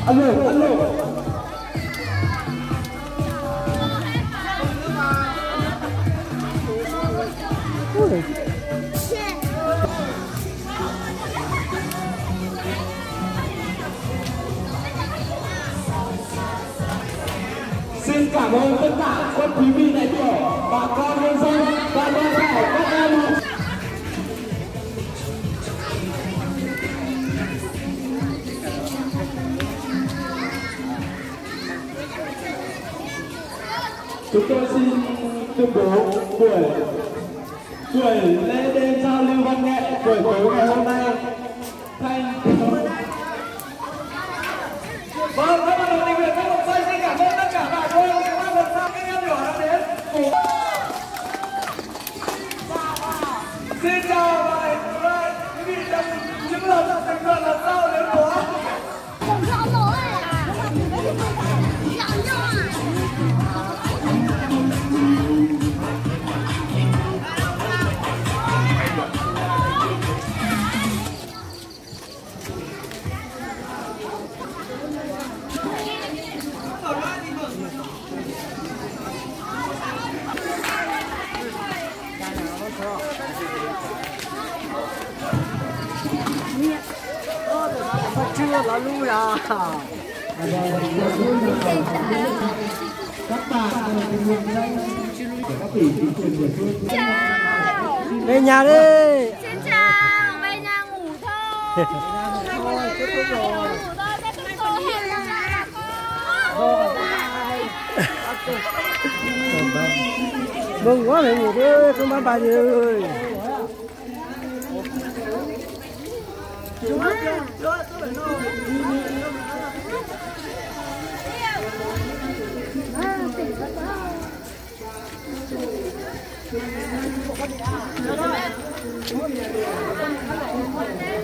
Alo, alo. Xin cảm ơn tất cả các quý vị đại biểu, bà con nhân dân và toàn thể các em. Chúng tôi xin tuyên bố buổi lễ đêm giao lưu văn nghệ buổi tối ngày hôm nay thành vâng, các bạn đồng tình nguyện các đồng xanh xin cảm ơn tất cả bà cô các lần sau các em nhỏ đã đến. Xin chào và hẹn gặp lại quý vị trong những lần thành phần lần sau đến của chưa là lui à. Các bạn các vị chính quyền địa phương về nhà đi. Xin chào, về nhà ngủ thôi. Thôi, kết thúc rồi. Ngủ thôi, kết thúc rồi, hẹn gặp lại cô. Mừng quá mẹ ngủ đi, không bán bài gì ơi. Hãy subscribe cho kênh Ghiền Mì Gõ để không bỏ lỡ những video hấp dẫn.